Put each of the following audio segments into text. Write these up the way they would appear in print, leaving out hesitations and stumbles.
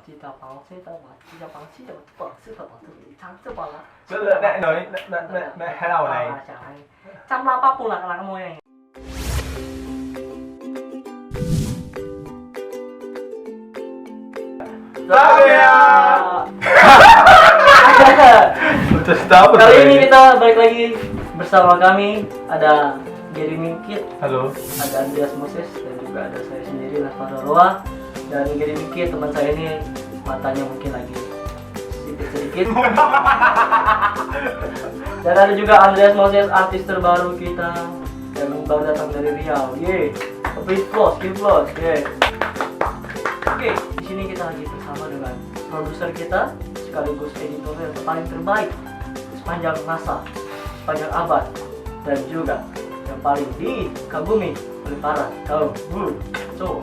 记得帮谁的嘛？记得帮谁的帮谁的帮谁唱这帮啦。 Nãy hello này. Chăm la ba pun lah kamu yang. Kali ini kita balik lagi bersama kami, ada Gary Minkit, Halo. ada Andreas Moses, dan juga ada saya sendiri Nasfar Roa. Dan Gary Minkit, teman saya ini matanya mungkin lagi sedikit. Dan ada juga Andreas Moses, artis terbaru kita yang baru datang dari Riau. Yeay, please close, give close, yeay. Oke, di sini kita lagi bersama dengan produser kita sekaligus editor yang paling terbaik sepanjang masa, sepanjang abad, dan juga yang paling dikagumi oleh para kaum cowok.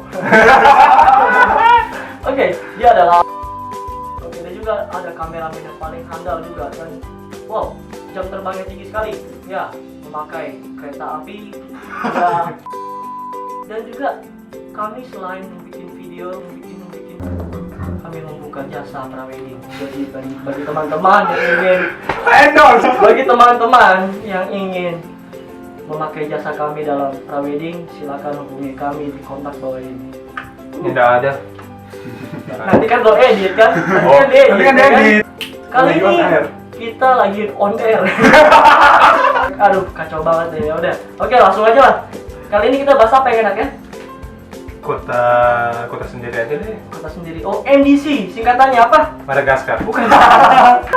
Oke, dia adalah. Oke, dan juga ada kameramen yang paling handal juga, dan wow, jam terbangnya tinggi sekali. Ya, memakai kereta api. Ya. Dan juga kami selain membuat video, kami membuka jasa prawedding. Jadi bagi teman-teman yang ingin bagi teman-teman yang ingin memakai jasa kami dalam prawedding, silakan hubungi kami di kontak bawah ini. Tidak ada. Nanti kan lo edit kan? Nanti kan edit. Kali ini kita lagi on air. Aduh, kacau banget deh. Ya udah. Oke, langsung aja lah. Kali ini kita bahas apa yang enak ya? Kota sendiri aja deh. Kota sendiri. Oh, MDC. Singkatannya apa? Madagaskar. Bukan.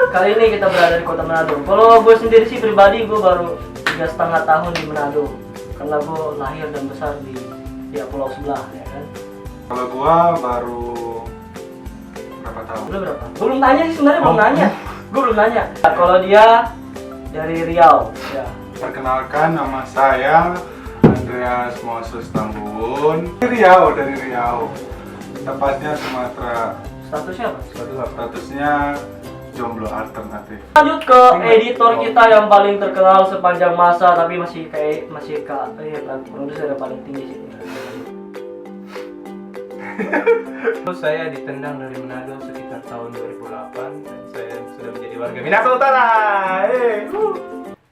Kali ini kita berada di Kota Manado. Kalau gue sendiri sih pribadi, gue baru 3,5 tahun di Manado. Karena gue lahir dan besar di pulau sebelah, ya kan? Kalau gua baru berapa tahun? Lu berapa? Gue belum tanya sih sebenarnya, Gue belum nanya. Kalau dia dari Riau, ya. Perkenalkan, nama saya Andreas Moses Tambun. Dari Riau. Tepatnya Sumatera. Statusnya apa? Statusnya jomblo alternatif. Lanjut ke editor kita yang paling terkenal sepanjang masa, tapi masih produser yang paling tinggi sih. Saya ditendang dari Manado sekitar tahun 2008 dan saya sudah menjadi warga Minahasa Utara.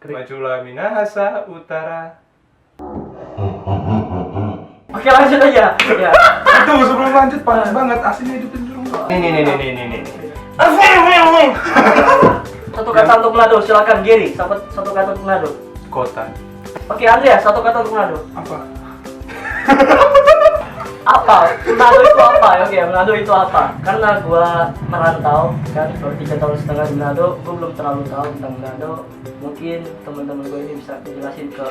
Majulah Minahasa Utara. Oke, lanjut aja. Ya. Itu sebelum lanjut panas banget, aslinya hidupin dulu. Nih. Satu kata untuk Manado, silakan Gary. Satu kata untuk Manado. Kota. Oke, Andrea, satu kata untuk Manado. Apa? Apa? Manado itu apa? Oke, Manado itu apa? Karena gua merantau kan baru 3,5 tahun di Manado, gua belum terlalu tahu tentang Manado. Mungkin teman-teman gua ini bisa menjelasin ke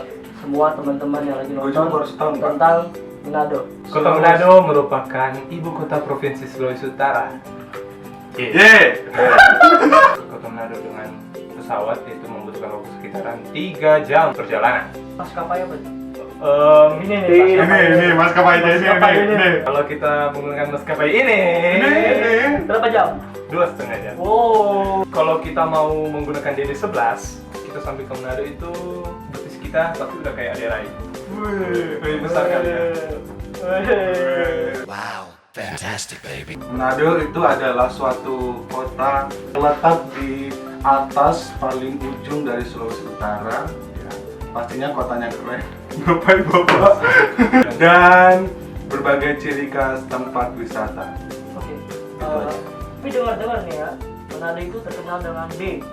semua teman-teman yang lagi nonton tentang Manado. Kota Manado merupakan ibu kota provinsi Sulawesi Utara. Kota Manado dengan pesawat itu membutuhkan waktu sekitaran 3 jam perjalanan. Maskapai apa? Ini maskapai ini. Kalau kita menggunakan maskapai ini, Berapa jam? 2,5 jam. Oh. Kalau kita mau menggunakan DD11, kita sampai ke Manado itu betis kita tapi udah kayak aderai. Wih, besar kali ya. Wow, fantastic baby. Manado itu adalah suatu kota terletak di atas paling ujung dari Sulawesi Utara. Ya, pastinya kotanya keren. Ngapain bapak? Dan berbagai ciri khas tempat wisata. Oke. Tapi dengar nih ya, Manado itu terkenal dengan B.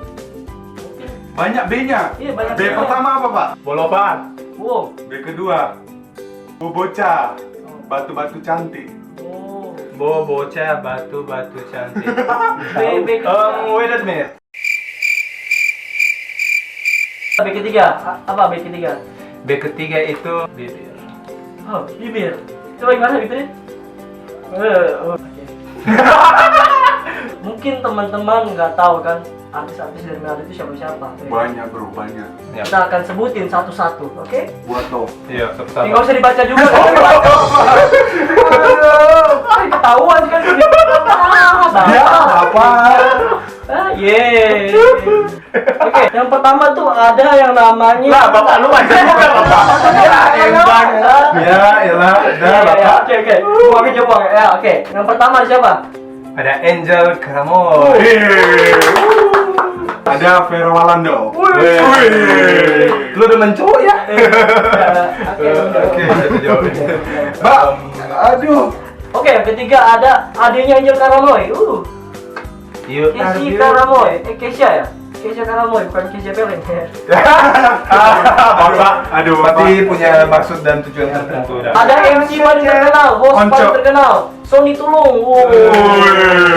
Mungkin. Banyak B-nya. Iya, banyak B B-nya. pertama apa pak? Bolopan. Wow. B kedua Boboca, batu-batu cantik. Oh. Bocah batu-batu cantik. B ketiga. Wait a minute. B ketiga. Apa B ketiga? B ketiga itu bibir. Oh, bibir. Coba gimana bibirnya? Oke. Mungkin teman-teman nggak tahu kan artis-artis dari Manado itu siapa-siapa. Banyak bro, banyak. Ya. Kita akan sebutin satu-satu, oke? Buat lo. Iya, Nggak satu-satu. usah dibaca juga. Ketahuan kan? Ya, apa? Yeay. Oke, yang pertama tuh ada yang namanya. Lah, bapak lu aja juga bapak. Ya, elah, udah bapak. Oke. Buang aja buang. Ya, oke. Yang pertama siapa? Ada Angel Karamoy. Ada Vero Walando. Lu demen cowok ya? Oke. Mbak, aduh. Oke, yang ketiga ada adanya Angel Karamoy. Yuk, Casey Karamoy. Keisha ya? Keisha Karamoy, bukan Keisha Peleng. Bapak, Aduh, berarti punya maksud dan tujuan tertentu. Ada MC paling terkenal, host Onco. paling terkenal, Sony Tulung.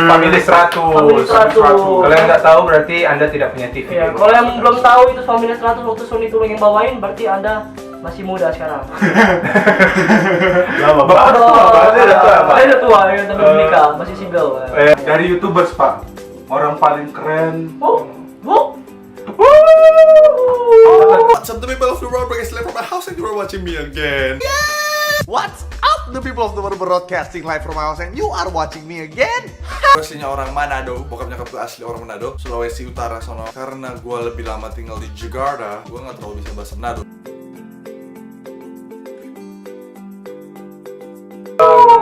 Family 100. Family 100. Kalau yang nggak tahu berarti Anda tidak punya TV. Ya, kalau yang belum tahu itu Family 100 waktu Sony Tulung yang bawain, berarti Anda masih muda sekarang. Bapak udah tua, Pak. Saya udah tua, ya, tapi belum nikah, masih single. Dari YouTubers, Pak. Orang paling keren. What's up, the people of the world? Broadcasting live from my house, and you are watching me again. What's up, the people of the world, broadcasting live from my house, and you are watching me again. Aslinya orang Manado, bokap nyokap gue asli orang Manado, Sulawesi Utara sono. Karena gue lebih lama tinggal di Jakarta, gue nggak terlalu bisa bahasa Manado.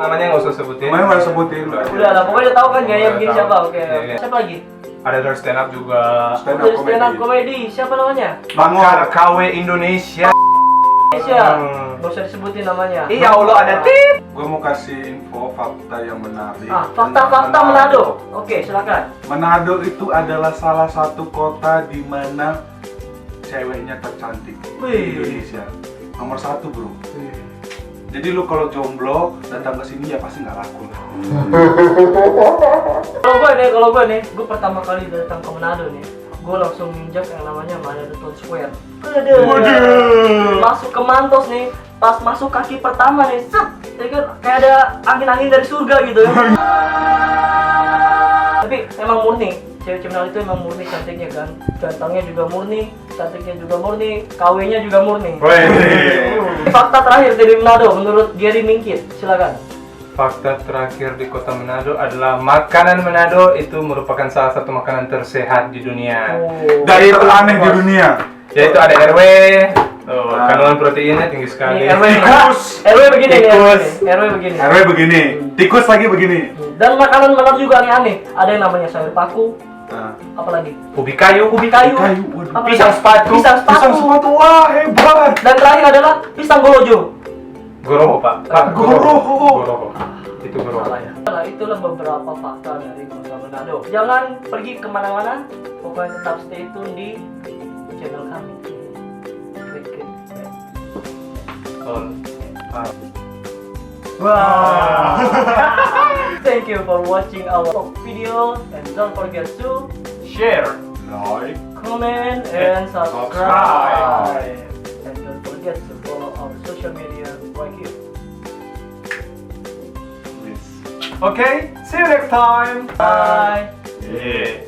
Namanya nggak usah sebutin. Namanya nggak sebutin. Udah lah, pokoknya udah tahu kan gaya begini siapa. Oke. Iya. Siapa lagi? Ada dari stand up juga. Stand Dari stand up komedi. Siapa namanya? Makar KW Indonesia. Indonesia. Gak usah disebutin namanya. Iya, Allah ada tip. Gue mau kasih info fakta yang menarik. Fakta-fakta Tentang Manado. Oke, silakan. Manado itu adalah salah satu kota di mana ceweknya tercantik di Wih. Indonesia. Nomor 1, bro. Jadi lu kalau jomblo datang ke sini ya pasti nggak laku lah. Kalau gue nih, gue pertama kali datang ke Manado nih, gue langsung nginjak yang namanya Manado Town Square. Masuk ke Mantos nih, pas masuk kaki pertama nih, set, kayak ada angin-angin dari surga gitu ya. Tapi emang murni, cewek-cewek Manado itu emang murni cantiknya kan, gantengnya juga murni, cantiknya juga murni, KW-nya juga murni. Fakta terakhir dari Manado menurut Gary Minkit, silakan. Fakta terakhir di kota Manado adalah makanan Manado itu merupakan salah satu makanan tersehat di dunia. Dari teraneh di dunia. Yaitu ada RW, kandungan proteinnya tinggi sekali. Nih, RW begini nih, RW begini. RW begini, tikus lagi begini. Dan makanan Manado juga aneh-aneh. Ada yang namanya sayur paku, apalagi Ubi kayu, ubi kayu, waduh. apalagi? Pisang sepatu. pisang Pisang sepatu, sepatu, wah hebat. dan terakhir adalah pisang golojo. Goroho, Pak. Goroho. Itu Goroho. Salah ya. Nah, itulah beberapa fakta dari kota Manado. Jangan pergi kemana-mana, pokoknya tetap stay tune di channel kami. Klik. Wow. Thank you for watching our video and don't forget to Share. Like. comment and subscribe. And don't forget to follow our social media right here. Okay, see you next time. Bye. Yeah.